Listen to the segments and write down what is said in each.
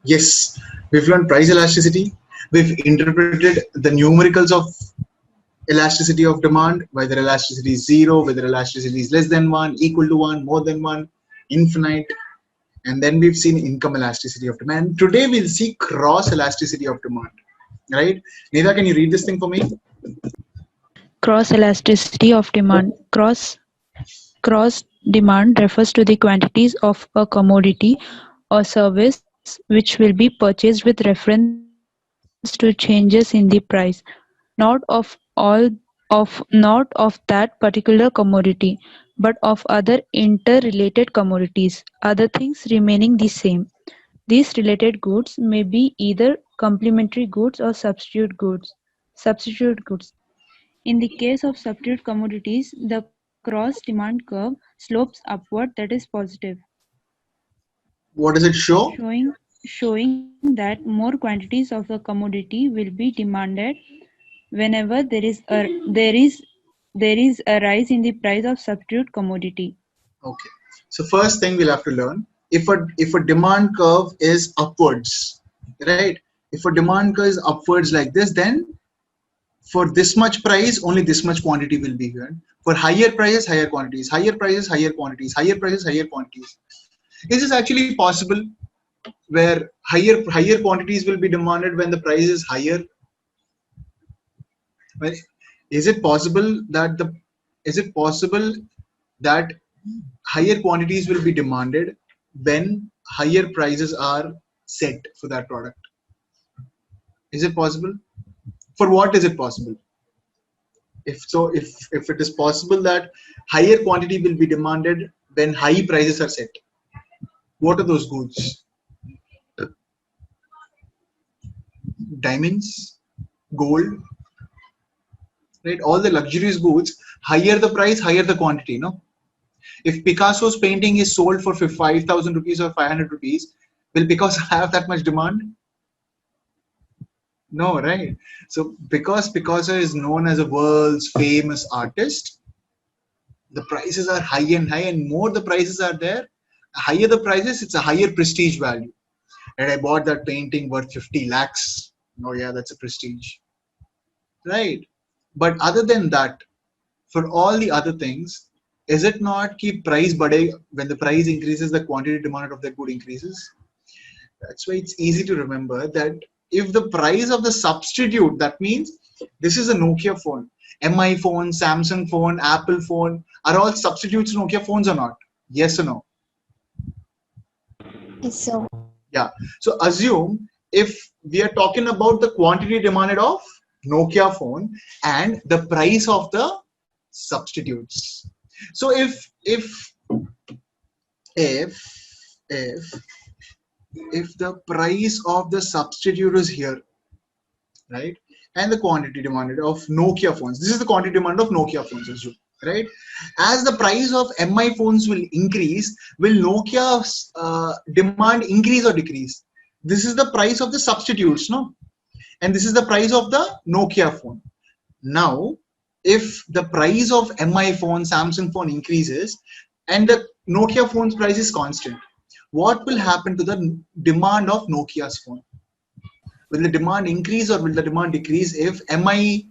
Yes, we've learned price elasticity. We've interpreted the numericals of elasticity of demand, whether elasticity is zero, whether elasticity is less than one, equal to one, more than one, infinite. And then we've seen income elasticity of demand. Today we'll see cross elasticity of demand. Right? Nida, can you read this thing for me? Cross elasticity of demand. Cross demand refers to the quantities of a commodity or service which will be purchased with reference to changes in the price, not of all not of that particular commodity, but of other interrelated commodities, other things remaining the same. These related goods may be either complementary goods or substitute goods. Substitute goods. In the case of substitute commodities, the cross demand curve slopes upward, that is positive, What does it show? showing showing that more quantities of the commodity will be demanded whenever there is a rise in the price of substitute commodity. Okay. So first thing we'll have to learn, if a demand curve is upwards, right? If a demand curve is upwards like this, then for this much price, only this much quantity will be here. For higher prices, higher quantities, higher prices, higher quantities, higher prices, higher quantities. Is this actually possible where higher quantities will be demanded when the price is higher? Well, is it possible that the is it possible that higher quantities will be demanded when higher prices are set for that product? Is it possible? For what is it possible? If it is possible that higher quantity will be demanded when high prices are set, what are those goods? Diamonds, gold, right? All the luxurious goods. Higher the price, higher the quantity. No, if Picasso's painting is sold for 5,000 rupees or 500 rupees, will Picasso have that much demand? No, right? So because Picasso is known as a world's famous artist, the prices are high and high, and more the prices are there, higher the prices, it's a higher prestige value. And I bought that painting worth 50 lakhs. Oh yeah, that's a prestige, right? But other than that, for all the other things, is it not keep price bade when the price increases, the quantity demand of the good increases? That's why it's easy to remember that if the price of the substitute, that means this is a Nokia phone, MI phone, Samsung phone, Apple phone, are all substitutes Nokia phones or not? Yes or no? Yes, so Yeah. So assume if we are talking about the quantity demanded of Nokia phone and the price of the substitutes. So if if if the price of the substitute is here, right, and the quantity demanded of Nokia phones, this is the quantity demand of Nokia phones, assume, right? As the price of MI phones will increase, will Nokia's demand increase or decrease? This is the price of the substitutes, no? And this is the price of the Nokia phone. Now, if the price of MI phone, Samsung phone increases and the Nokia phone's price is constant, what will happen to the demand of Nokia's phone? Will the demand increase or will the demand decrease if MI's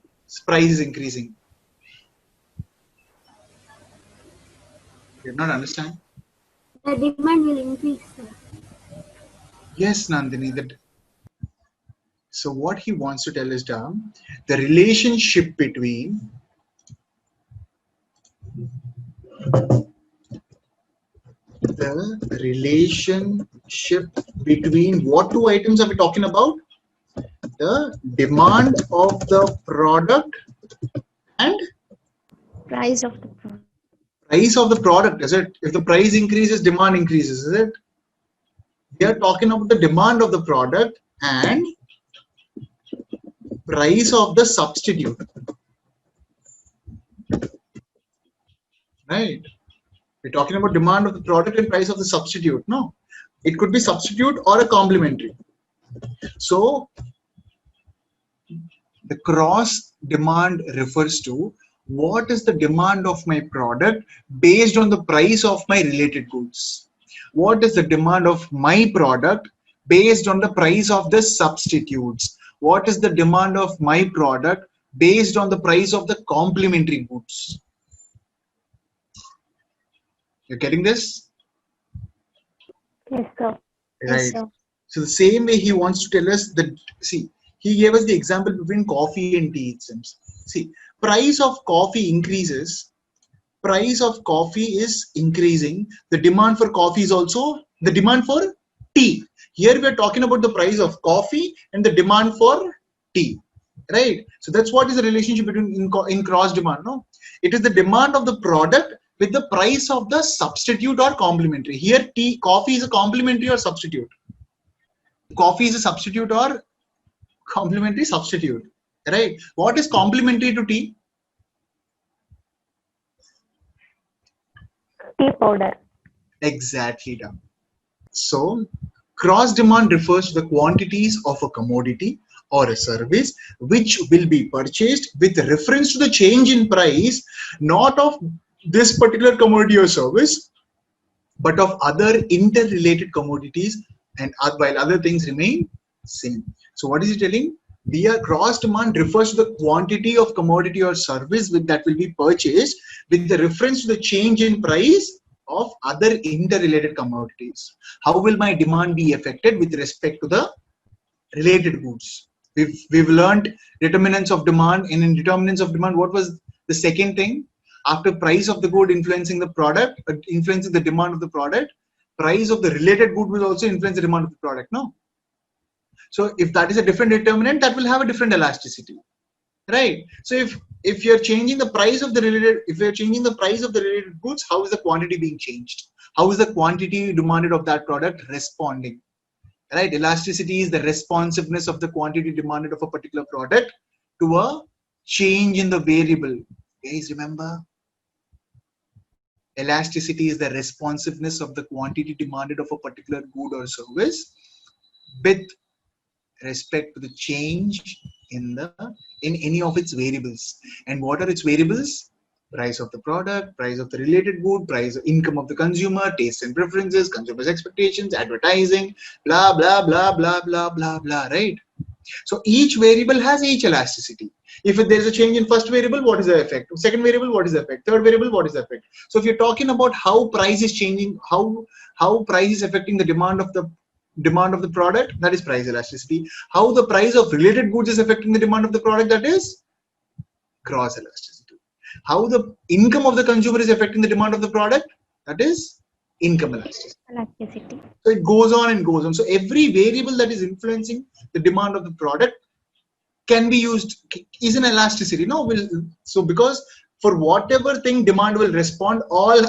price is increasing? Did not understand. the demand will increase, sir. Yes, Nandini. That so what he wants to tell is the relationship between what two items are we talking about? The demand of the product and Price of the product. price of the product. Is it? If the price increases, demand increases. Is it? We are talking about the demand of the product and price of the substitute, right? We're talking about demand of the product and price of the substitute. No, it could be substitute or a complementary. So the cross demand refers to what is the demand of my product based on the price of my related goods. What is the demand of my product based on the price of the substitutes. What is the demand of my product based on the price of the complementary goods? You're getting this? Yes, sir. Right. So the same way he wants to tell us that, see, he gave us the example between coffee and tea, it seems. See, price of coffee increases, price of coffee is increasing, the demand for coffee is also the demand for tea. Here we are talking about the price of coffee and the demand for tea, right? So that's what is the relationship between in cross demand, no? It is the demand of the product with the price of the substitute or complementary. Here coffee is a complementary or substitute. Coffee is a substitute or complementary substitute, right? What is complementary to tea? Tea powder. Exactly done. So cross demand refers to the quantities of a commodity or a service which will be purchased with reference to the change in price, not of this particular commodity or service, but of other interrelated commodities, and while other things remain same. So what is he telling? Cross demand refers to the quantity of commodity or service that will be purchased with the reference to the change in price of other interrelated commodities. How will my demand be affected with respect to the related goods? We've learned determinants of demand, and in determinants of demand, what was the second thing? After price of the good influencing the product, influencing the demand of the product, price of the related good will also influence the demand of the product. No. So if that is a different determinant, that will have a different elasticity, right? So if you're changing the price of the related, if you're changing the price of the related goods, how is the quantity being changed? How is the quantity demanded of that product responding? Right? Elasticity is the responsiveness of the quantity demanded of a particular product to a change in the variable. Guys, remember? Elasticity is the responsiveness of the quantity demanded of a particular good or service with respect to the change in any of its variables. And what are its variables? Price of the product, price of the related good, price of income of the consumer, tastes and preferences, consumers' expectations, advertising, blah blah blah blah blah blah blah, right? So each variable has each elasticity. If there is a change in first variable, what is the effect? Second variable, what is the effect? Third variable, what is the effect? So if you're talking about how price is changing, how price is affecting the demand of the product, that is price elasticity. How the price of related goods is affecting the demand of the product, that is cross elasticity. How the income of the consumer is affecting the demand of the product, that is income elasticity. So it goes on and goes on. So every variable that is influencing the demand of the product can be used, is an elasticity. No, so because for whatever thing demand will respond, all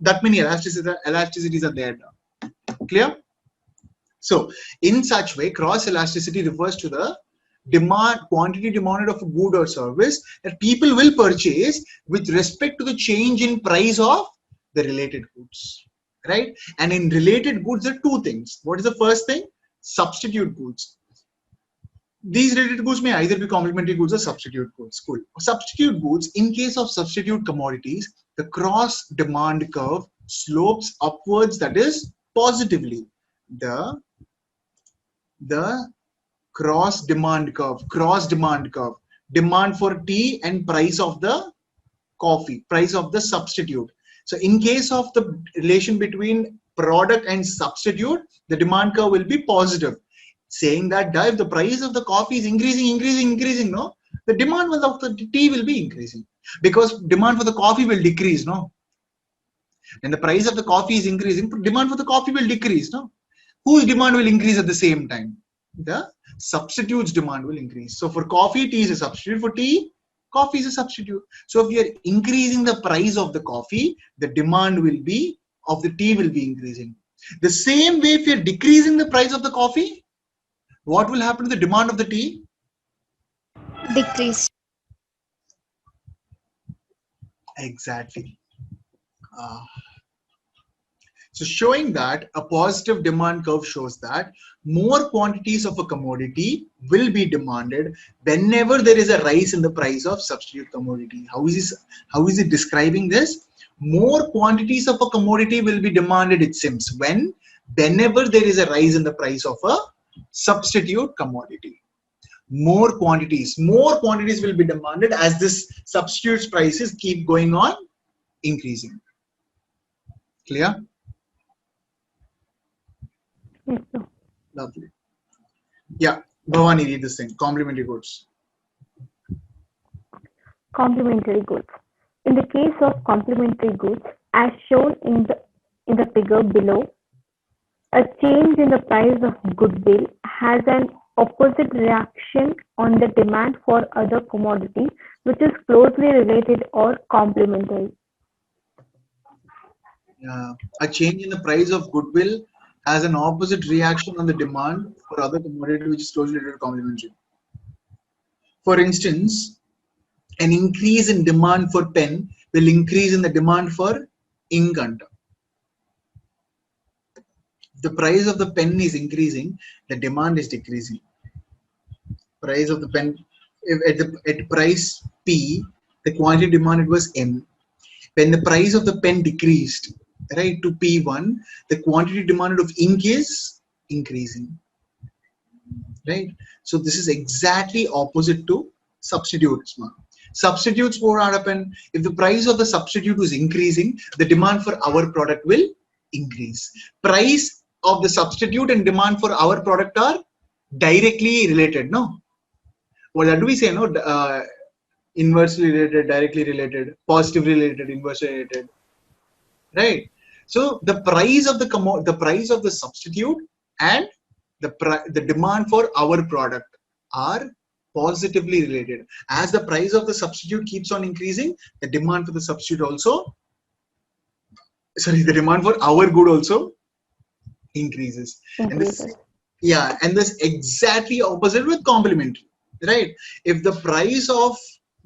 that many elasticities are there now. Clear? So in such way, cross elasticity refers to the quantity demanded of a good or service that people will purchase with respect to the change in price of the related goods, right? And in related goods, there are two things. What is the first thing? Substitute goods. These related goods may either be complementary goods or substitute goods. Cool. Substitute goods, in case of substitute commodities, the cross demand curve slopes upwards, that is positively. The cross demand curve, demand for tea and price of the coffee, price of the substitute. So in case of the relation between product and substitute, the demand curve will be positive, saying that if the price of the coffee is increasing, no, the demand of the tea will be increasing, because demand for the coffee will decrease, no. When the price of the coffee is increasing, demand for the coffee will decrease, no. Whose demand will increase at the same time? The substitute's demand will increase. So for coffee, tea is a substitute. For tea, coffee is a substitute. So if we are increasing the price of the coffee, the demand of the tea will be increasing. The same way, if you are decreasing the price of the coffee, what will happen to the demand of the tea? Decrease. Exactly. So showing that a positive demand curve shows that more quantities of a commodity will be demanded whenever there is a rise in the price of substitute commodity. How is it describing this? More quantities of a commodity will be demanded, it seems, when whenever there is a rise in the price of a substitute commodity, more quantities will be demanded as this substitutes prices keep going on increasing. Clear? Yes, sir. Lovely. Yeah, Bhavani, read this thing. Complementary goods. Complementary goods. In the case of complementary goods, as shown in the figure below, a change in the price of goodwill has an opposite reaction on the demand for other commodities, which is closely related or complementary. A change in the price of goodwill has an opposite reaction on the demand for other commodity which is closely related to complementary. For instance, an increase in demand for pen will increase in the demand for ink. The price of the pen is increasing, the demand is decreasing. Price of the pen, if at price P, the quantity demanded was M. When the price of the pen decreased, right, to P1, the quantity demanded of ink is increasing, right? So this is exactly opposite to substitutes. Substitutes for our pen, if the price of the substitute is increasing, the demand for our product will increase. Price of the substitute and demand for our product are directly related, no? What do we say, no? Inversely related, directly related, positively related, inversely related, right? So the price of the price of the substitute and the demand for our product are positively related. As the price of the substitute keeps on increasing, the demand for the substitute also, sorry, the demand for our good also increases. And this, Increases. yeah, and this exactly opposite with complementary, right? If the price of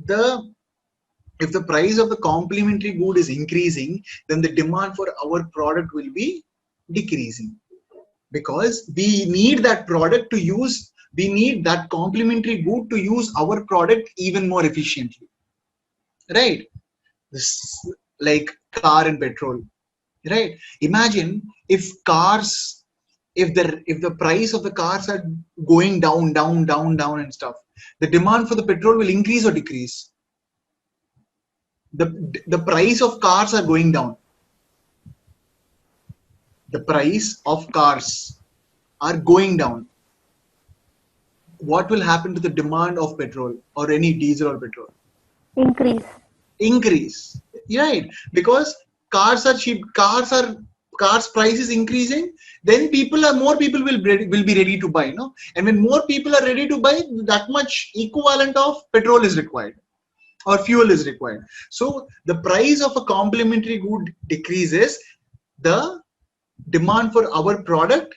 the if the price of the complementary good is increasing, then the demand for our product will be decreasing, because we need that product to use, we need that complementary good to use our product even more efficiently, right? This, like car and petrol, right? Imagine if cars, if the price of the cars are going down and stuff, the demand for the petrol will increase or decrease. The price of cars are going down, the price of cars are going down, what will happen to the demand of petrol or any diesel or petrol? Increase. Increase, right? Because cars are cheap, cars price is increasing, then more people will be ready to buy, no? And when more people are ready to buy, that much equivalent of petrol is required or fuel is required. So the price of a complementary good decreases, the demand for our product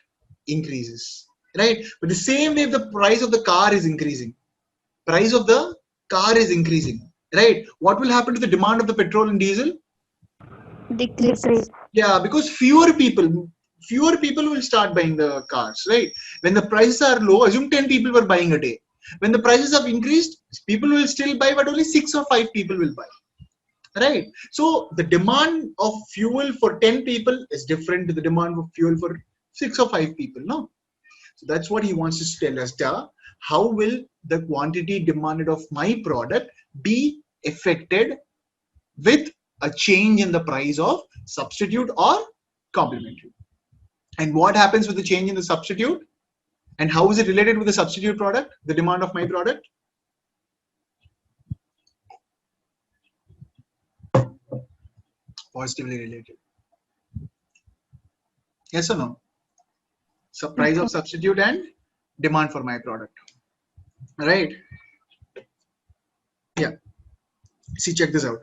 increases, right? But the same way, if the price of the car is increasing, price of the car is increasing, right? What will happen to the demand of the petrol and diesel? Decrease. Yeah, because fewer people will start buying the cars, right? When the prices are low, assume 10 people were buying a day. When the prices have increased, people will still buy, but only 6 or 5 people will buy, right? So the demand of fuel for 10 people is different to the demand of fuel for 6 or 5 people, no? So that's what he wants to tell us. How will the quantity demanded of my product be affected with a change in the price of substitute or complementary? And what happens with the change in the substitute? And how is it related with the substitute product, the demand of my product? Positively related. Yes or no? So price of substitute and demand for my product, right? Yeah. See, check this out.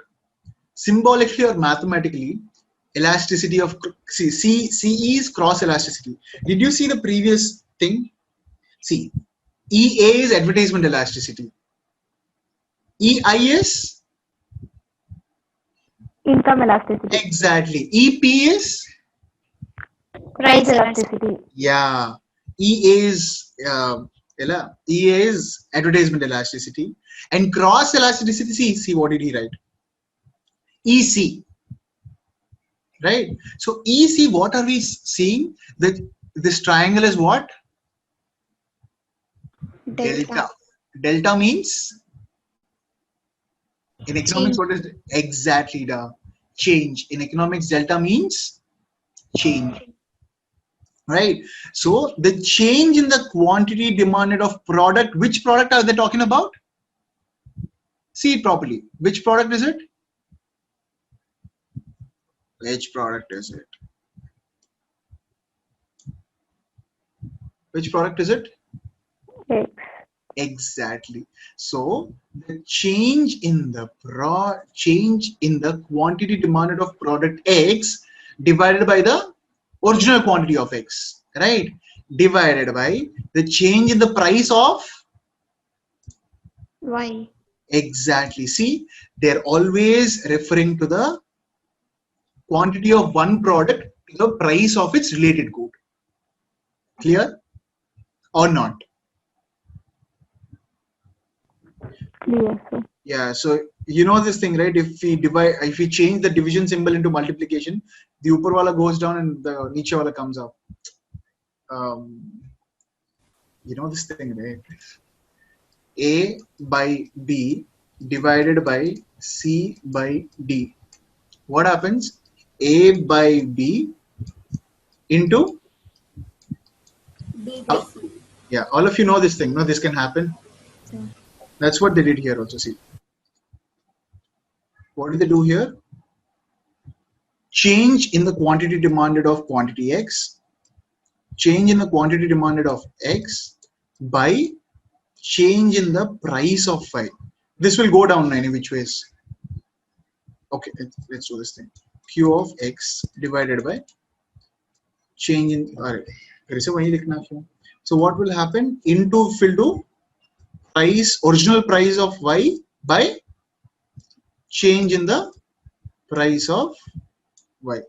Symbolically or mathematically, elasticity of C is cross elasticity. Did you see the previous thing? See, EA is advertisement elasticity. EI is Income elasticity. exactly. EP is Price elasticity. yeah. EA is EA is advertisement elasticity, and cross elasticity. See what did he write? EC, right? So EC, what are we seeing? That this triangle is what? Delta. Delta means in economics, Change. what is it? Exactly the change. In economics, delta means change, right? So the change in the quantity demanded of product, which product are they talking about? See it properly. Which product is it? Which product is it? Which product is it? X. Exactly. So the change in the quantity demanded of product X divided by the original quantity of X, right? Divided by the change in the price of Y. exactly. See, they're always referring to the quantity of one product to the price of its related good. Clear or not? Clear, sir. Yeah, so you know this thing, right? If we change the division symbol into multiplication, the upper wala goes down and the niche wala comes up. You know this thing, right? A by B divided by C by D. What happens? A by B into yeah. All of you know this thing. No, this can happen. That's what they did here also. See, what did they do here? Change in the quantity demanded of quantity X, change in the quantity demanded of X by change in the price of Y. This will go down any which ways. Okay, let's do this thing. Q of X divided by change in. Alright, so what will happen? Into will do price, original price of Y by change in the price of Y.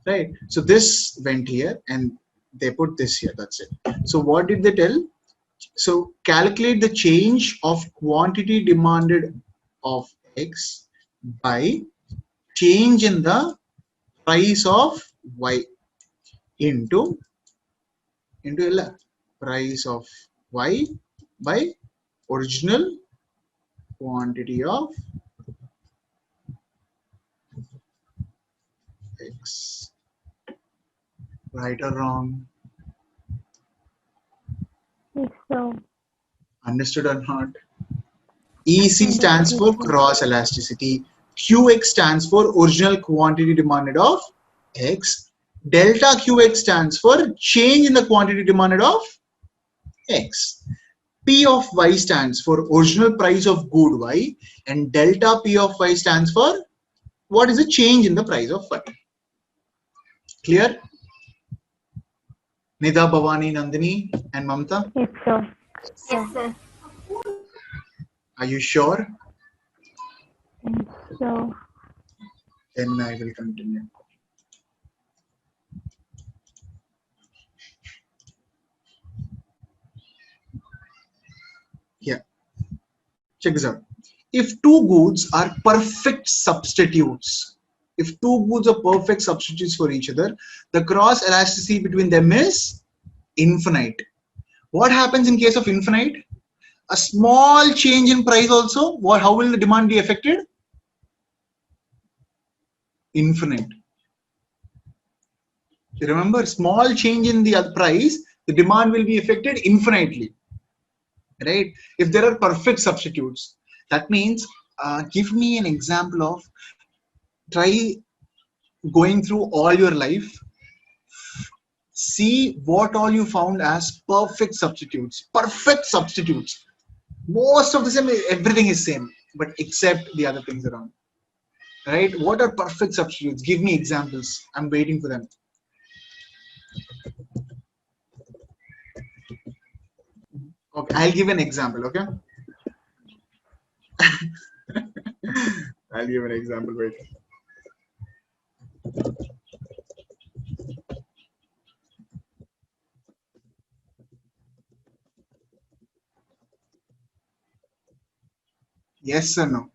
Right. So this went here and they put this here. That's it. So what did they tell? So calculate the change of quantity demanded of X by change in the price of Y into L, price of Y by original quantity of X. Right or wrong? Yes, sir. Understood or not? EC stands Understood, for sir. cross elasticity. QX stands for original quantity demanded of X. Delta QX stands for change in the quantity demanded of X. P of Y stands for original price of good Y, and delta P of Y stands for what is the change in the price of Y. Clear? Nida, Bhavani, Nandini, and Mamta, Yes, sir. Sir. are you sure? Yes, sir. Then I will continue. Yeah, check this out. If two goods are perfect substitutes, if two goods are perfect substitutes for each other, the cross elasticity between them is infinite. What happens in case of infinite? A small change in price also, how will the demand be affected? Infinite. You remember, small change in the price, the demand will be affected infinitely, right? If there are perfect substitutes, that means give me an example of, try going through all your life, see what all you found as perfect substitutes. Perfect substitutes. Most of the same, everything is same, but except the other things around. Right? What are perfect substitutes? Give me examples. I'm waiting for them. Okay, I'll give an example. Okay, I'll give an example. Wait. Yes or no?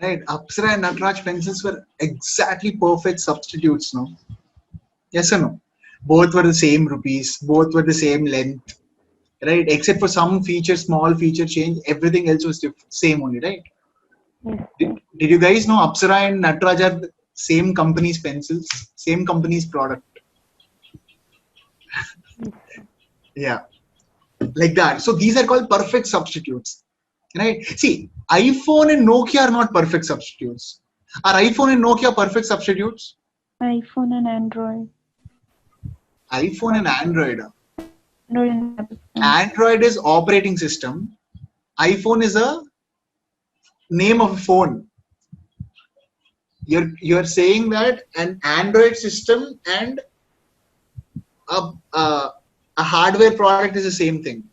right? Apsara and Nataraj pencils were exactly perfect substitutes, no? Yes or no? Both were the same rupees, both were the same length, right? Except for some feature, small feature change, everything else was same only, right? Yes, Did, sir. did you guys know Apsara and Nataraj are the same company's pencils, same company's product? Yes, sir. Yeah, like that. So these are called perfect substitutes, right? See, iPhone and Nokia are not perfect substitutes. Are iPhone and Nokia perfect substitutes? iPhone and Android. iPhone and Android. Android and Apple. Android is operating system. iPhone is a name of a phone. You're saying that an Android system and a, a, a hardware product is the same thing.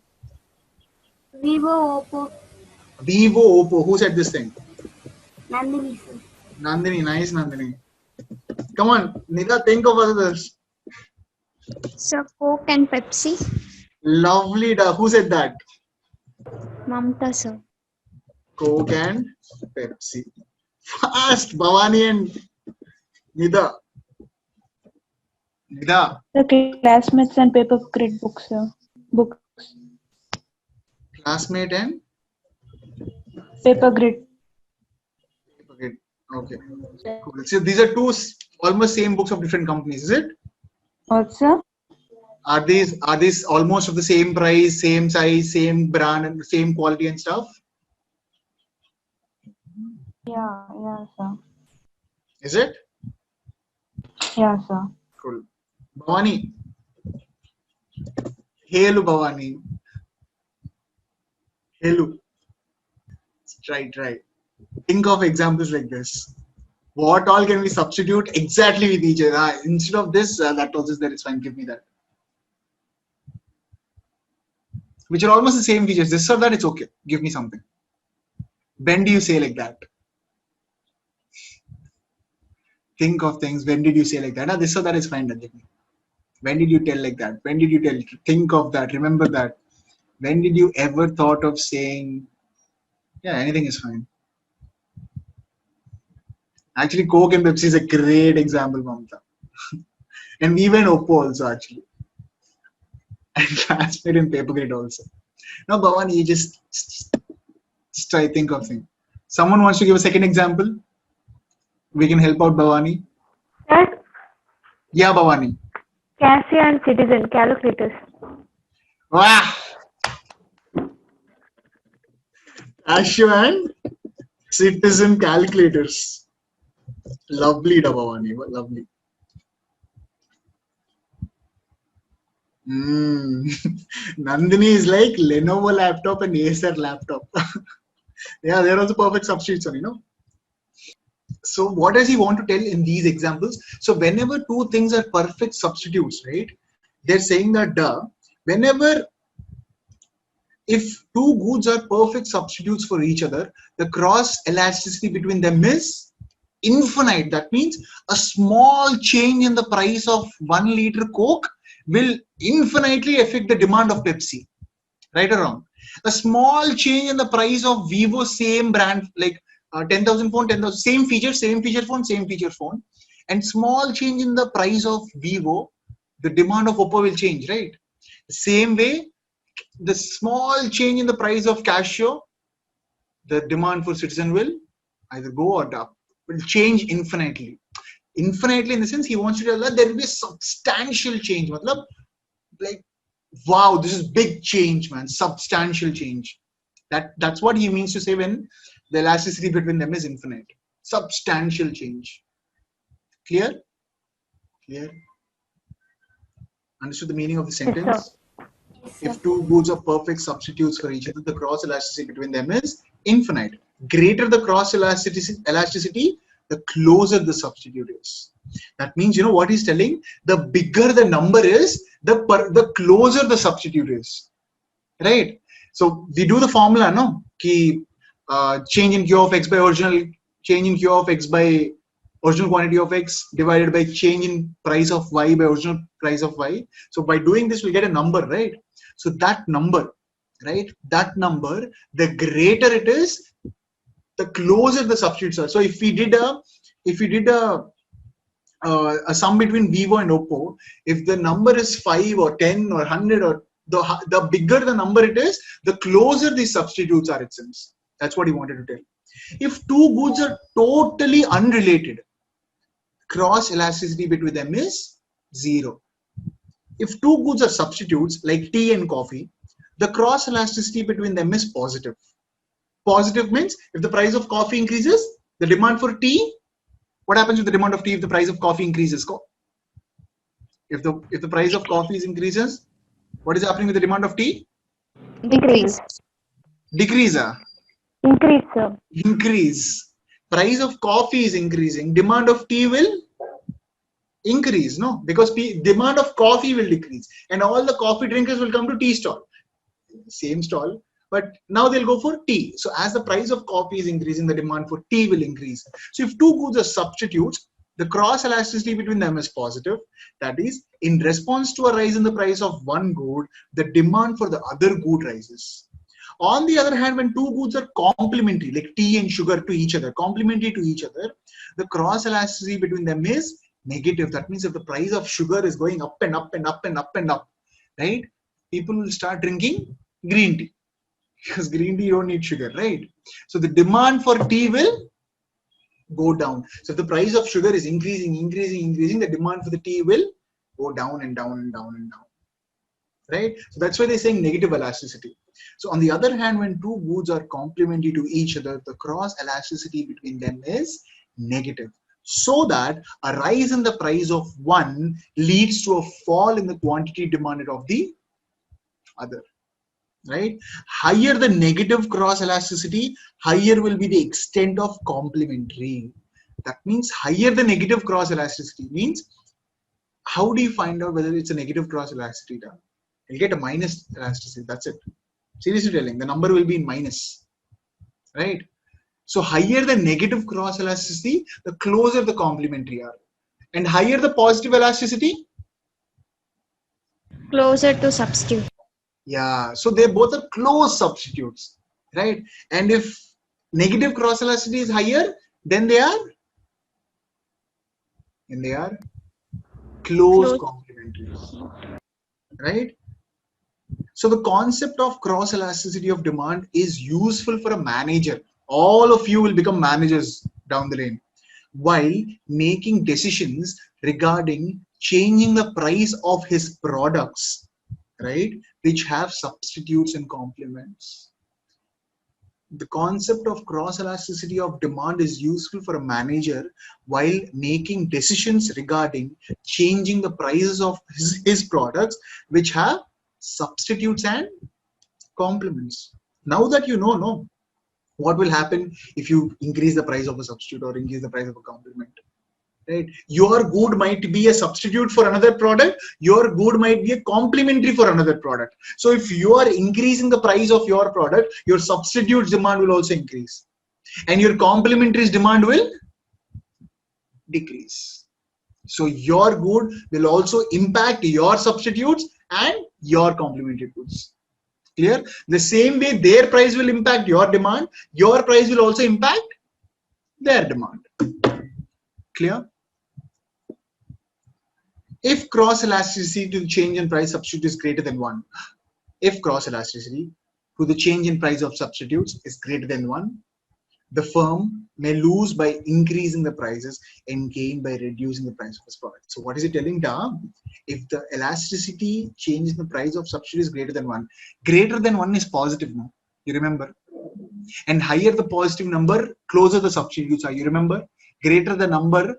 Vivo, Oppo, Vivo, Oppo. Who said this thing? Nandini sir. Nandini, nice Nandini. Come on, Nida, think of others. Sir, Coke and Pepsi. Lovely. Who said that? Mamta sir. Coke and Pepsi. Fast, Bhavani and Nida. Nida, The classmates and paper grid books, sir. Books. classmate and Paper grid. okay. Okay. Cool. So these are two almost same books of different companies, is it? What, sir? Are these almost of the same price, same size, same brand, and same quality and stuff? Yeah, sir. Is it? Yeah, sir. Cool. Bhavani. Hello, Bhavani. Hello. Try. Think of examples like this. What all can we substitute exactly with each other? Instead of this, that also is there. It's fine. Give me that. Which are almost the same features. This or that, it's okay. Give me something. When do you say like that? Think of things. When did you say like that? Ah, this or that is fine. Give me. When did you tell like that? When did you tell? Think of that. Remember that. When did you ever thought of saying? Yeah, anything is fine. Actually, Coke and Pepsi is a great example, Mamta. And we went Oppo also actually. And transmit in paper grade also. Now, Bhavani, you just try think of thing. Someone wants to give a second example. We can help out Bhavani. Sir, Yeah, Bhavani. Cassia and Citizen calculators. Wow. Casio and Citizen calculators. Lovely, Bhavani. Lovely. Nandini is like Lenovo laptop and Acer laptop. Yeah, they're also perfect substitutes, So what does he want to tell in these examples? So whenever two things are perfect substitutes, right? They're saying that whenever if two goods are perfect substitutes for each other, the cross elasticity between them is infinite. That means a small change in the price of 1 liter Coke will infinitely affect the demand of Pepsi. Right or wrong? A small change in the price of Vivo, same brand, like 10,000 phone, 10,000, same feature phone, and small change in the price of Vivo, the demand of Oppo will change, right? Same way, the small change in the price of Casio, the demand for Citizen will either go or up, will change infinitely. Infinitely in the sense he wants to tell that there will be a substantial change. Like, wow, this is big change, man, substantial change. That's what he means to say when the elasticity between them is infinite. Substantial change. Clear? Clear? Understood the meaning of the Yes, sir. sentence? If two goods are perfect substitutes for each other, the cross elasticity between them is infinite. Greater the cross elasticity, the closer the substitute is. That means, what he's telling, the bigger the number is, the closer the substitute is. Right? So we do the formula, no? Change in Q of X by change in Q of X by original quantity of X divided by change in price of Y by original price of Y. So by doing this, we'll get a number, right? So that number, right? That number, the greater it is, the closer the substitutes are. So if we did a sum between Vivo and Oppo, if the number is 5 or 10 or 100, or the bigger the number it is, the closer these substitutes are, it seems. That's what he wanted to tell. If two goods are totally unrelated, cross elasticity between them is 0. If two goods are substitutes like tea and coffee, the cross elasticity between them is positive. Positive means if the price of coffee increases, the demand for tea, what happens with the demand of tea if the price of coffee increases? If the price of coffee increases, what is happening with the demand of tea? Decrease. Decrease. Increase, sir. Increase. Price of coffee is increasing. Demand of tea will increase, no? Because demand of coffee will decrease, and all the coffee drinkers will come to tea stall. Same stall, but now they'll go for tea. So as the price of coffee is increasing, the demand for tea will increase. So if two goods are substitutes, the cross elasticity between them is positive. That is, in response to a rise in the price of one good, the demand for the other good rises. On the other hand, when two goods are complementary, like tea and sugar to each other, complementary to each other, the cross elasticity between them is negative. That means if the price of sugar is going up and up and up and up and up, right? People will start drinking green tea, because green tea you don't need sugar, right? So the demand for tea will go down. So if the price of sugar is increasing, the demand for the tea will go down and down and down and down, right? So that's why they're saying negative elasticity. So on the other hand, when two goods are complementary to each other, the cross elasticity between them is negative. So that a rise in the price of one leads to a fall in the quantity demanded of the other. Right? Higher the negative cross elasticity, higher will be the extent of complementary. That means higher the negative cross elasticity means, how do you find out whether it's a negative cross elasticity? You'll get a minus elasticity. That's it. Seriously telling, the number will be in minus. Right? So higher the negative cross elasticity, the closer the complementary are. And higher the positive elasticity? Closer to substitute. Yeah, so they both are close substitutes, right? And if negative cross elasticity is higher, then they are close Close. complementary, right? So the concept of cross elasticity of demand is useful for a manager. All of you will become managers down the lane while making decisions regarding changing the price of his products, right? Which have substitutes and complements. The concept of cross elasticity of demand is useful for a manager while making decisions regarding changing the prices of his products which have substitutes and complements. Now that you know what will happen if you increase the price of a substitute or increase the price of a complement, right? Your good might be a substitute for another product, your good might be a complementary for another product. So if you are increasing the price of your product, your substitutes demand will also increase and your complementaries demand will decrease. So your good will also impact your substitutes and your complementary goods. Clear? The same way their price will impact your demand, your price will also impact their demand. Clear? If cross elasticity to the change in price substitute is greater than 1, if cross elasticity to the change in price of substitutes is greater than 1, the firm may lose by increasing the prices and gain by reducing the price of its product. So what is it telling, Da? If the elasticity change in the price of substitute is greater than 1 is positive now. You remember? And higher the positive number, closer the substitutes are. You remember? Greater the number,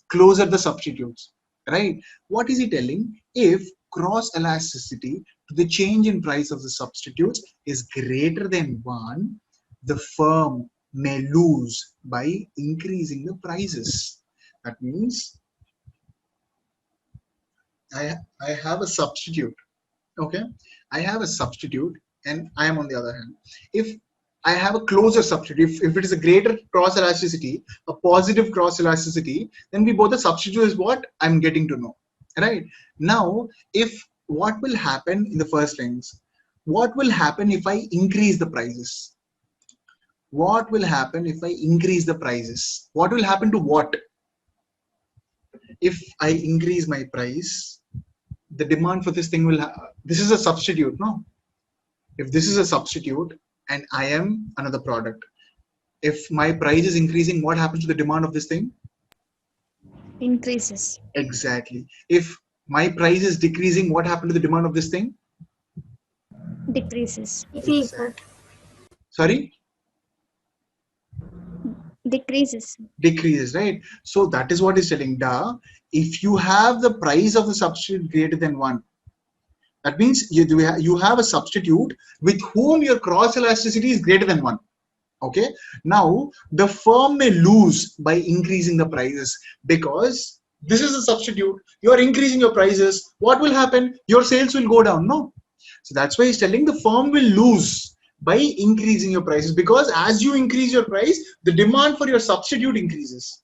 closer the substitutes. Right? What is he telling? If cross elasticity to the change in price of the substitutes is greater than 1, the firm may lose by increasing the prices. That means I have a substitute. Okay, I have a substitute and I am on the other hand. If I have a closer substitute, if it is a greater cross elasticity, a positive cross elasticity, then we both the substitute is what I'm getting to know. Right? Now, if what will happen in the first lines, what will happen if I increase the prices? what will happen if I increase the prices? What will happen to what? If I increase my price, the demand for this thing will, this is a substitute, no? If this is a substitute and I am another product, if my price is increasing, what happens to the demand of this thing? Increases. Exactly. If my price is decreasing, what happened to the demand of this thing? Decreases. Exactly. Sorry? Decreases. Decreases, right? So that is what is telling. If you have the price of the substitute greater than 1, that means you have a substitute with whom your cross elasticity is greater than 1. Okay. Now the firm may lose by increasing the prices, because this is a substitute. You are increasing your prices. What will happen? Your sales will go down. No. So that's why he's telling the firm will lose by increasing your prices, because as you increase your price, the demand for your substitute increases,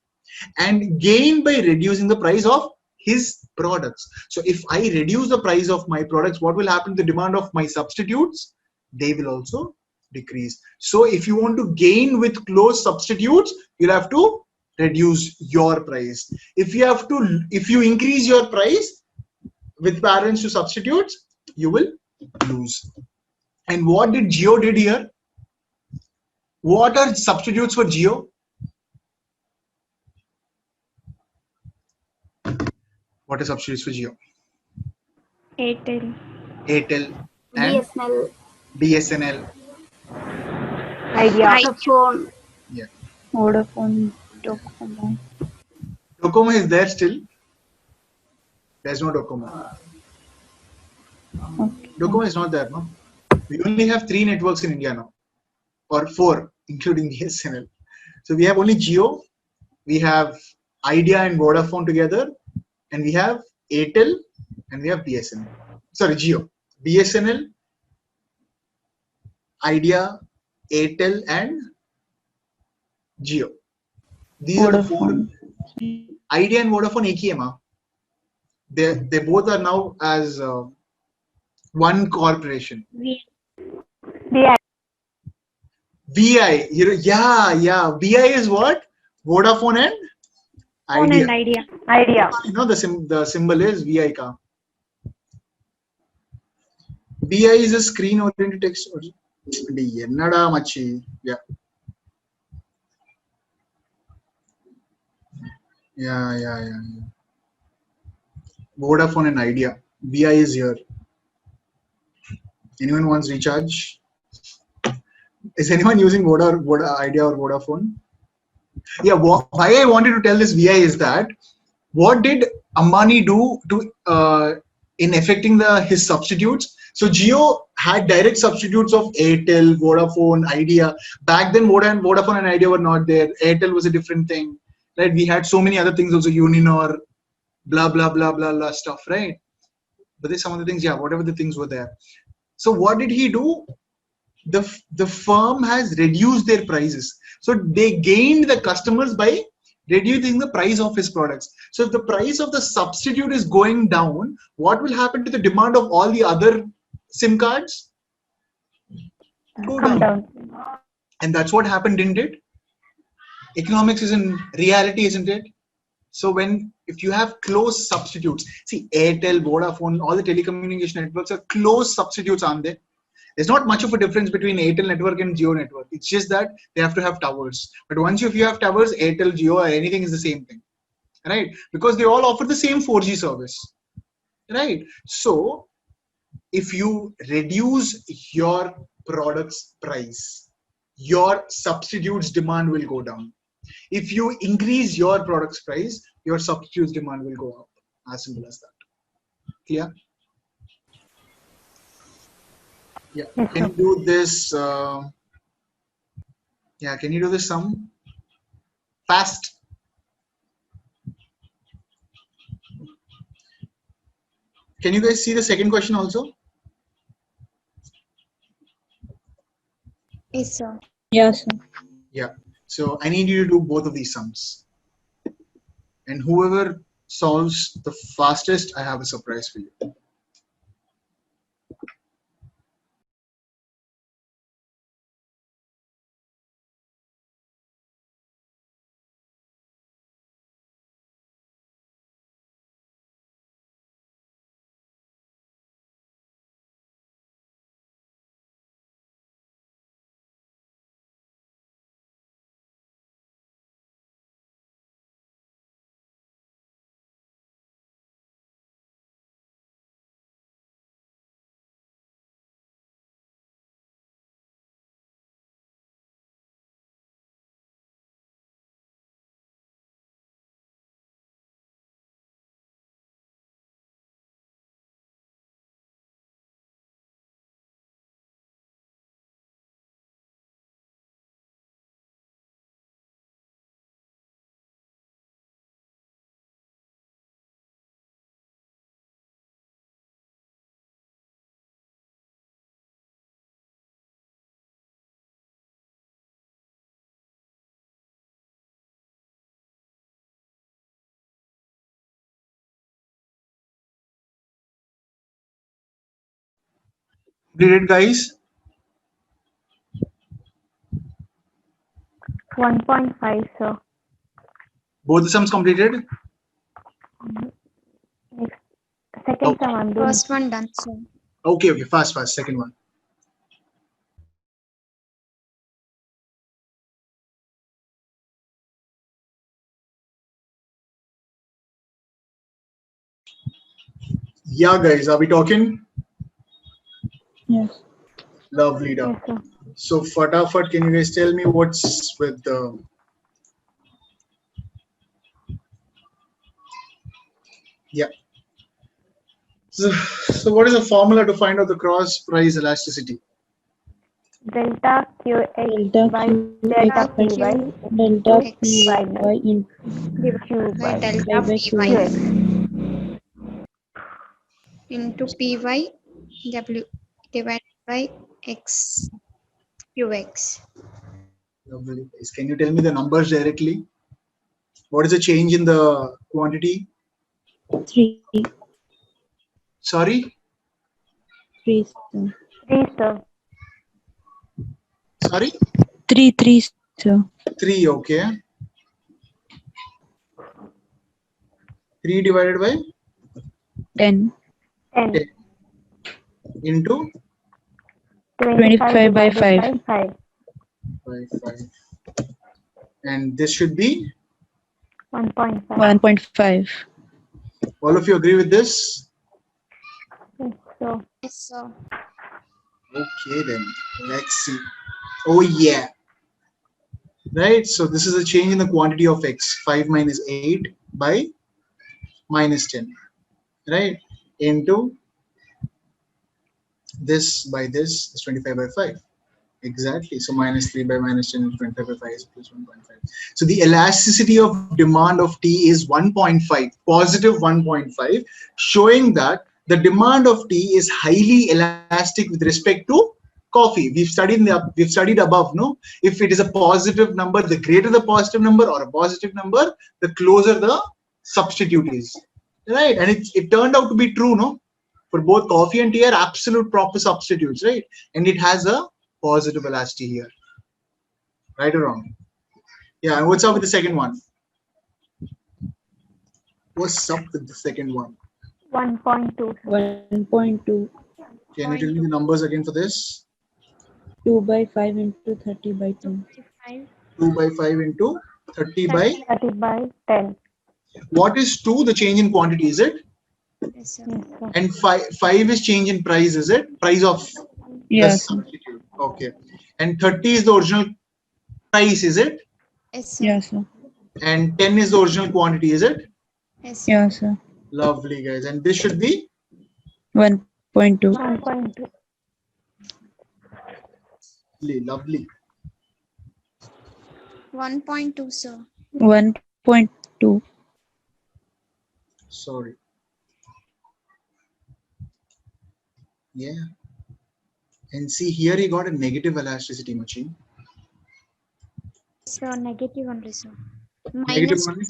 and gain by reducing the price of his products. So if I reduce the price of my products, what will happen to the demand of my substitutes? They will also decrease. So if you want to gain with close substitutes, you'll have to reduce your price. If you increase your price with parents to substitutes, you will lose. And what did Geo did here? What are substitutes for Geo? What are substitutes for Geo? Airtel. Airtel and BSNL, BSNL. Idea. Vodafone. Yeah. Vodafone, Docomo. Docomo is there still. There's no Docomo. Okay. Docomo is not there, no. We only have 3 networks in India now, or 4, including BSNL. So we have only Jio, we have Idea and Vodafone together, and we have Airtel, and we have BSNL. Sorry, Jio, BSNL, Idea, Airtel, and Jio. These are the 4. Vodafone. Idea and Vodafone एक ही है माँ. They both are now as one corporation. The VI, yeah. VI is what? Vodafone and Phone Idea. and idea. idea. You know the symbol is VI ka. VI is a screen oriented text. Ennada machi. Yeah. Vodafone and Idea. VI is here. Anyone wants recharge? Is anyone using Idea or Vodafone? Yeah, why I wanted to tell this VI is that what did Ambani do to in affecting his substitutes? So Jio had direct substitutes of Airtel, Vodafone, Idea. Back then, Vodafone and Idea were not there. Airtel was a different thing, right? We had so many other things also, Uninor, blah blah blah blah blah stuff, right? But there's some other things, yeah, whatever the things were there. So what did he do? The firm has reduced their prices, so they gained the customers by reducing the price of his products. So if the price of the substitute is going down, what will happen to the demand of all the other SIM cards? Go Come down. down. And that's what happened, didn't it? Economics is in reality, isn't it? So if you have close substitutes, see, Airtel, Vodafone, all the telecommunication networks are close substitutes, aren't they? There's not much of a difference between Airtel network and Jio network. It's just that they have to have towers. But once if you have towers, Airtel, Jio, or anything is the same thing, right? Because they all offer the same 4G service, right? So if you reduce your product's price, your substitutes demand will go down. If you increase your product's price, your substitutes demand will go up. As simple as that. Clear? Yeah. Yes, Can you do this? Yeah. Can you do this sum? Fast. Can you guys see the second question also? Yes, sir. Yes, sir. Yeah. So I need you to do both of these sums. And whoever solves the fastest, I have a surprise for you. Completed, guys? 1.5, sir. Both the sums completed? Next, second Okay. sum I'm doing. First one done, sir. Okay, okay, fast, fast. Second one. Yeah, guys, are we talking? Yes. Lovely, Yes, done. sir. So, fatafat, can you guys tell me what's with the. Yeah. So what is the formula to find out the cross price elasticity? Delta Delta QX by QX delta by PY delta into X PY Y in divided Q by by delta by Py QX into Py W divided by X Qx. Lovely, guys. Can you tell me the numbers directly? What is the change in the quantity? 3 Sorry? 3 sir. 3, sir. Sorry? 3 sir. 3, okay. 3 divided by 10 10. 10 into 25 25 by divided 5 by 5. 5. And this should be, 1.5. 1.5 all of you agree with this? Yes, so Yes, sir. Okay, then let's see. Oh, yeah. Right, so this is a change in the quantity of x, 5 minus 8 by minus 10, right? Into this by this is 25 by 5. Exactly. So minus 3 by minus 10 into 25 by 5 is plus 1.5. So the elasticity of demand of T is 1.5, positive 1.5, showing that the demand of tea is highly elastic with respect to coffee. We've studied above, no? If it is a positive number, the greater the positive number, or a positive number, the closer the substitute is. Right? And it turned out to be true, no? For both coffee and tea are absolute proper substitutes, right? And it has a positive elasticity here. Right or wrong? Yeah, and what's up with the second one? What's up with the second one? 1.2, sir. 1.2 Can you tell me the numbers again for this? 2 by 5 into 30 by 10 5 2 by 5 into 30 by. 30 by 10. What is 2? The change in quantity, is it? Yes, sir. Yes, sir. And 5 is change in price, is it? Price of the yes sir. substitute. Okay. And 30 is the original price, is it? Yes, sir. yes sir. And 10 is the original quantity, is it? Yes, sir. yes sir. Lovely, guys. And this should be 1.2 1.2. lovely. 1.2, sir. 1.2 Sorry. Yeah. And see here he got a negative elasticity, Machin. Sir, negative only, sir. Negative Minus. one.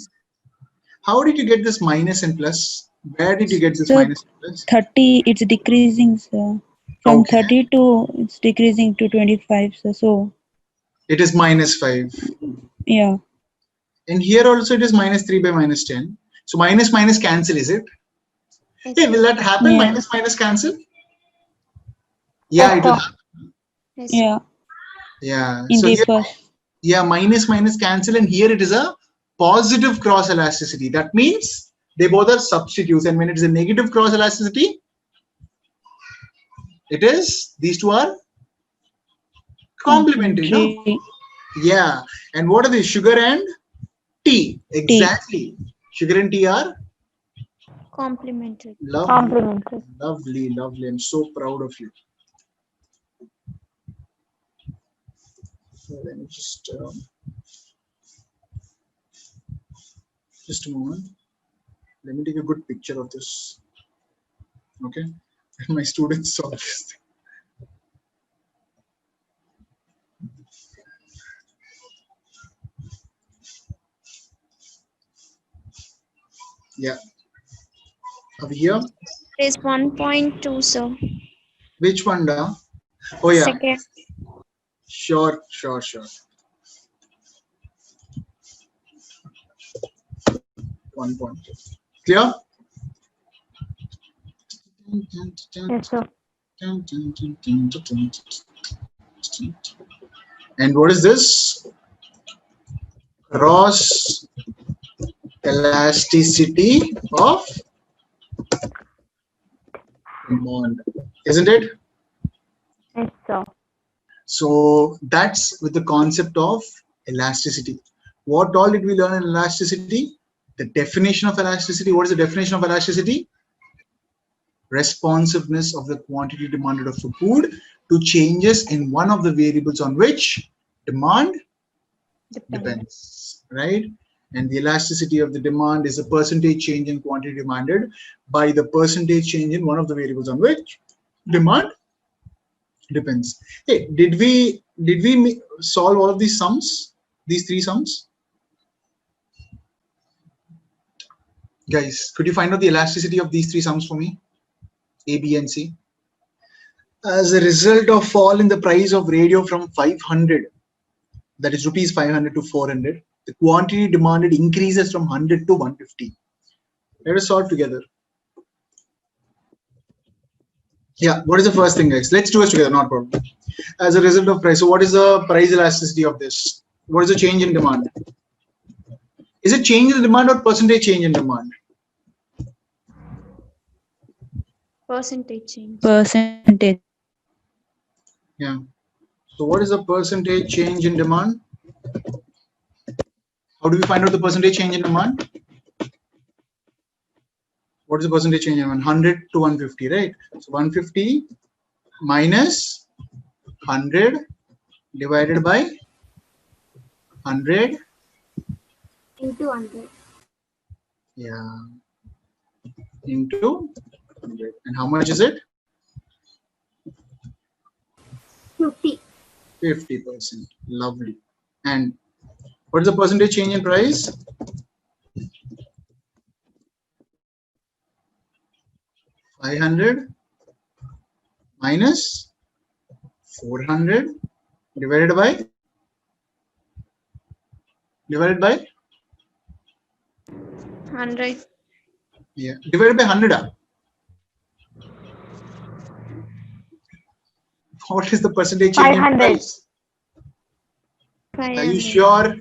How did you get this minus and plus? Where did you get this so minus and plus? 30 it's decreasing sir. From Okay. 30 to it's decreasing to 25 sir. So It is minus 5. yeah And here also it is minus 3 by minus 10. So minus minus cancel, is it? Yes, Hey, sir. will that happen? yeah Minus minus cancel? Yeah, Yes, it will sir. happen. Yes, sir. yeah Yeah. in So the here, first yeah, minus minus cancel, and here it is a positive cross elasticity. That means they both are substitutes. And when it is a negative cross elasticity, it is, these two are complementary, no? complementary Yeah. And what are they? Sugar and tea. T Exactly. Sugar and tea are Complementary. lovely, Complementary. lovely, lovely. I'm so proud of you. So let me just a moment. Let me take a good picture of this. Okay. My students saw this. Yeah. Over here. It is 1.2, sir. Which one, da? Oh yeah, Second. sure. 1 point. Clear? Yes, sir. And what is this? Cross elasticity of demand, isn't it? Yes, sir. So that's with the concept of elasticity. What all did we learn in elasticity? The definition of elasticity. What is the definition of elasticity? Responsiveness of the quantity demanded of a food to changes in one of the variables on which demand depends, right? And the elasticity of the demand is the percentage change in quantity demanded by the percentage change in one of the variables on which demand depends. Hey, did we solve all of these sums? These three sums? Guys, could you find out the elasticity of these three sums for me? A, B, and C. As a result of fall in the price of radio from 500, that is rupees 500 to 400, the quantity demanded increases from 100 to 150. Let us solve together. Yeah, what is the first thing, guys? Let's do it together, not a problem. As a result of price, so what is the price elasticity of this? What is the change in demand? Is it change in demand or percentage change in demand? Percentage change. Percentage. Yeah. So what is the percentage change in demand? How do we find out the percentage change in demand? What is the percentage change in demand? 100 to 150, right? So 150 minus 100 divided by 100. Into 100. Yeah. Into 100. And how much is it? 50. 50%. Lovely. And what is the percentage change in price? 500 minus 400 divided by 100. yeah, divided by 100. What is the percentage change in 500. price? Are you 500. sure?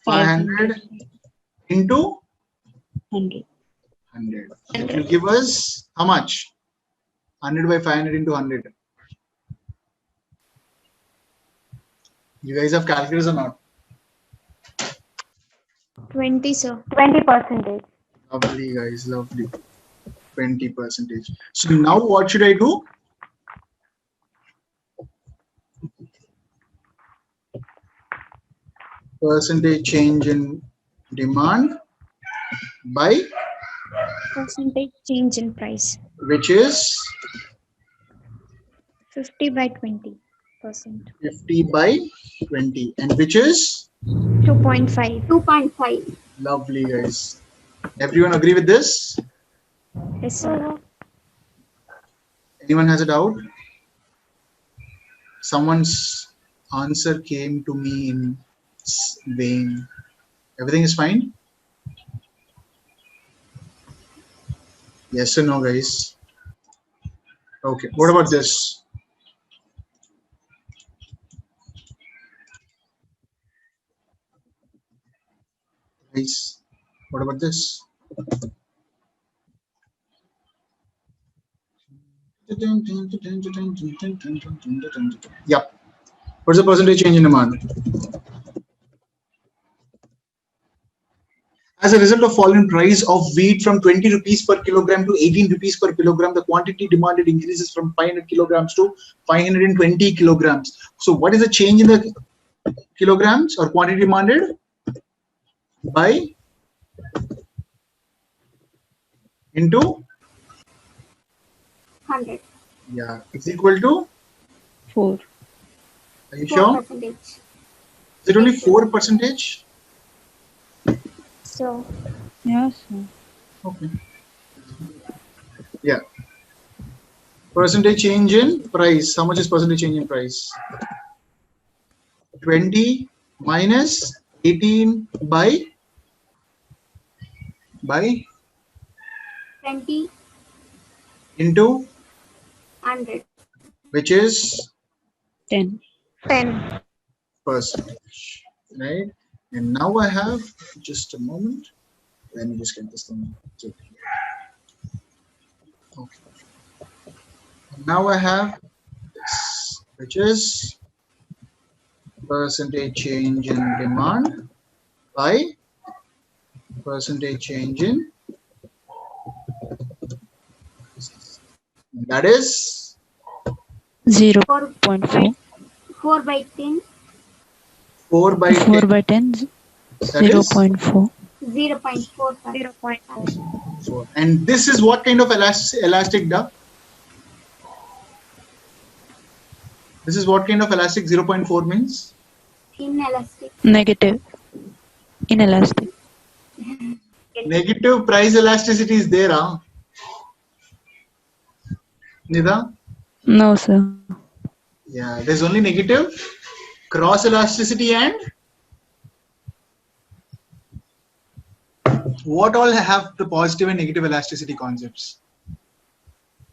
500 into 100. 100. It will give us how much? 100 by 500 into 100. You guys have calculators or not? 20, sir. 20%. Lovely, guys. Lovely. 20%. So now what should I do? Percentage change in demand by Percentage change in price. which is 50 by 20%. 50 by 20 and which is 2.5. 2.5. lovely, guys. Everyone agree with this? Yes, sir. Anyone has a doubt? Someone's answer came to me in vain. Everything is fine? Yes or no, guys? Okay, what about this? Guys, what about this? Yep. What's the percentage change in demand? As a result of fall in price of wheat from 20 rupees per kilogram to 18 rupees per kilogram, the quantity demanded increases from 500 kilograms to 520 kilograms. So what is the change in the kilograms or quantity demanded? By into 100. yeah, it's equal to 4. are you sure? 4%. Is it only 4%? So, Yes. Okay. Yeah. Percentage change in price. How much is percentage change in price? 20 minus 18 by 20 into 100. which is 10. 10. percentage, right? And now I have just a moment. Let me just get this thing. Okay. Now I have this, which is percentage change in demand by percentage change in, that is 0.4. 4 by 10. 4 by 10. 4 by 10. That is 0.4. 0.4. 0.4. 4. And this is what kind of elastic duct? This is what kind of elastic 0.4 means? Inelastic. Negative. Inelastic. Negative price elasticity is there, huh? Nida? No, sir. Yeah, there's only negative cross elasticity and what all have the positive and negative elasticity concepts?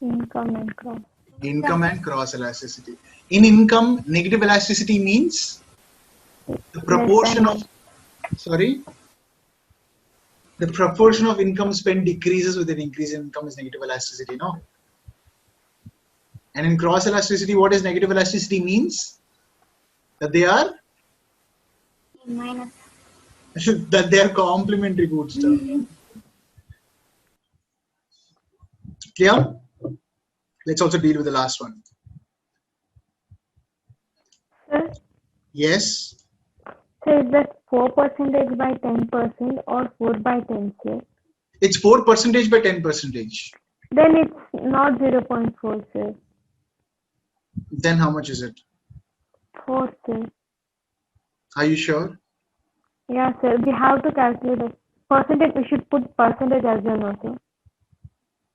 Income and cross. Income and cross elasticity. In income, negative elasticity means the proportion of, sorry, the proportion of income spent decreases with an increase in income is negative elasticity, no? And in cross elasticity, what is negative elasticity means? That they are Minus. that they are complementary goods. Clear? Let's also deal with the last one. Sir, Yes. so is that 4% by 10% or 4 by 10, sir? It's 4% by 10%. Then it's not 0.4, sir. Then how much is it? 4, sir. Are you sure? Yeah, sir. We have to calculate the percentage. We should put percentage as well, also.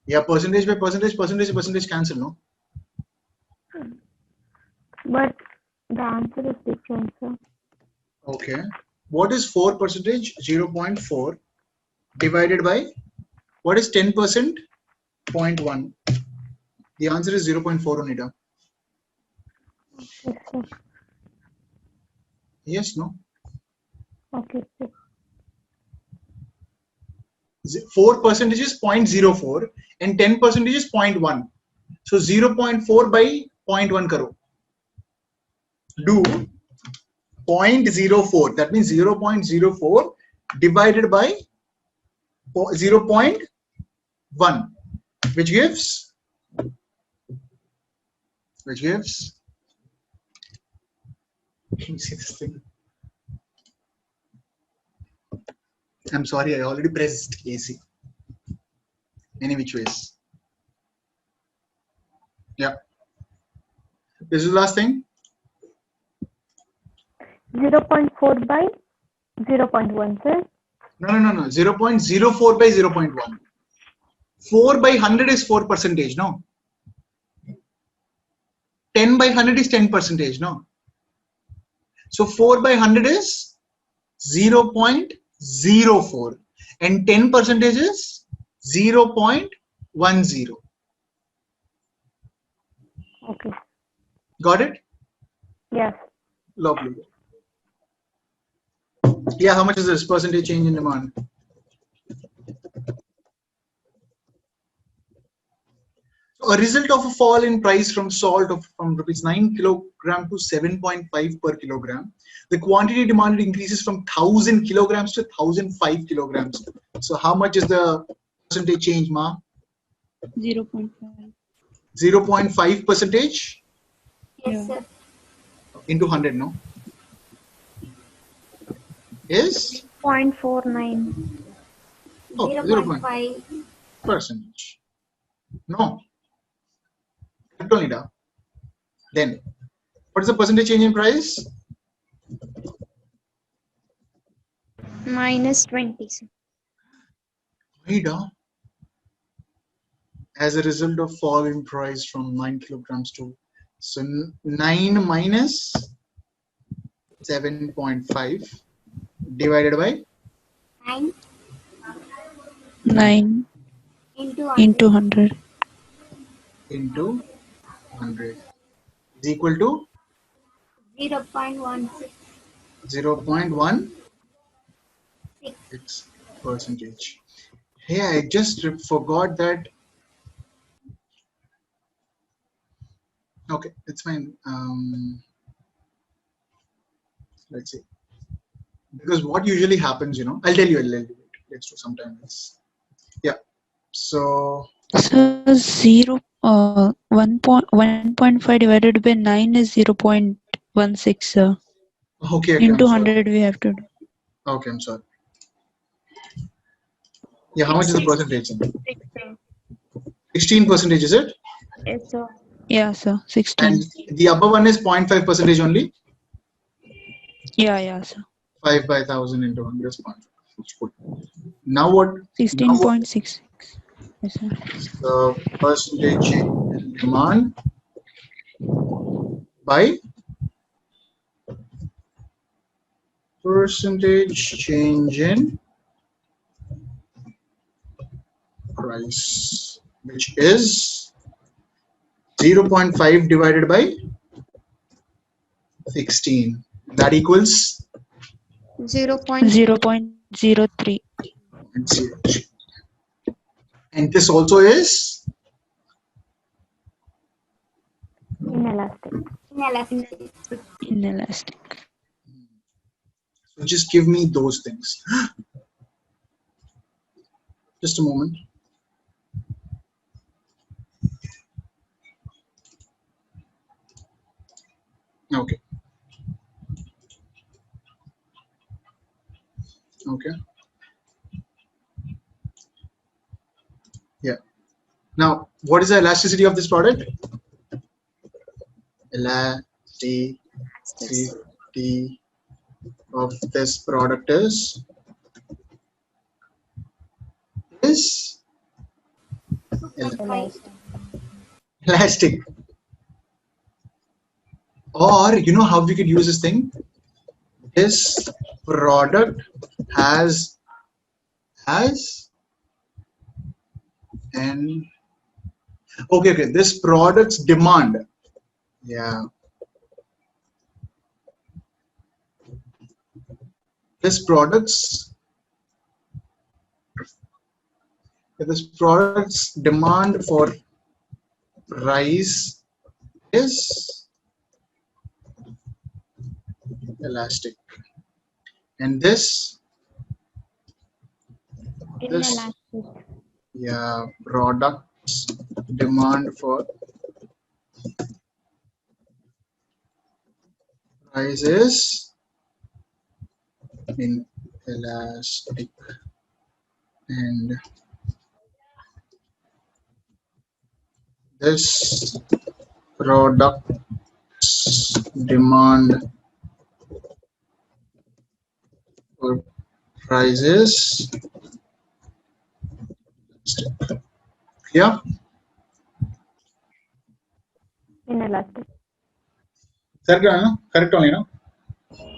Yeah, percentage by percentage, percentage by percentage cancel, no? But the answer is different, sir. Okay. What is 4%? 0.4 divided by what is 10%? 0.1. The answer is 0.4, Onida. Yes, sir. Yes, no? Okay, sir. 4% is 0.04 and 10% is 0.1. So 0.4 by 0.1 karo. Do 0.04. That means 0.04 divided by 0.1, which gives let me see this thing. I'm sorry, I already pressed AC. Any which ways. Yeah. This is the last thing. 0.4 by 0.1, sir. No. 0.04 by 0.1. 4 by 100 is 4%, no? 10 by 100 is 10%, no? So 4 by 100 is 0.04 and 10% is 0.10. Okay. Got it? Yes. Lovely. Yeah, how much is this percentage change in demand? A result of a fall in price from salt from rupees 9 kilogram to 7.5 per kilogram. The quantity demanded increases from 1000 kilograms to 1005 kilograms. So how much is the percentage change, Ma? 0.5. 0.5 percentage Yes, sir. into 100, no? Is 0.49. 0.5. percentage. No. Only. Then what is the percentage change in price? Minus 20, sir. Ida. as a result of fall in price from 9 kilograms to, so 9 minus 7.5 divided by 9 9 into into 100. 100. into 100 is equal to 0.16. 0.16 percentage. Hey, I just forgot that. Okay, it's fine. Let's see. Because what usually happens, I'll tell you a little bit. Let's do sometime else. Yeah. So, So 1.5 divided by 9 is 0.16. okay, Into I'm sorry. 100 we have to do. Okay, I'm sorry. Yeah, how much It's is the 6, percentage? 6, 16 percentage, is it? yes, sir. Yeah, sir. And 16. the above one is 0.5 percentage only. Yeah, sir. 5 by 1000 into 100 is 0.5. It's good. Now what? Now what? 16.66. Yes, sir. The percentage change in demand by percentage change in price, which is 0.5 divided by 16. That equals 0.03. 0.03. 0.03. And this also is Inelastic. Inelastic. Inelastic. so just give me those things. Just a moment. Okay. Okay. Yeah. Now, what is the elasticity of this product? Elasticity of this product is 2.5. Elastic. elastic. Or you know how we could use this thing? This product has an okay. This product's demand. Yeah. This product's demand for rice is elastic, and this Inelastic. yeah product's demand for rice is inelastic, and this product's demand for price is yeah. Inelastic. Correct, correct only, no?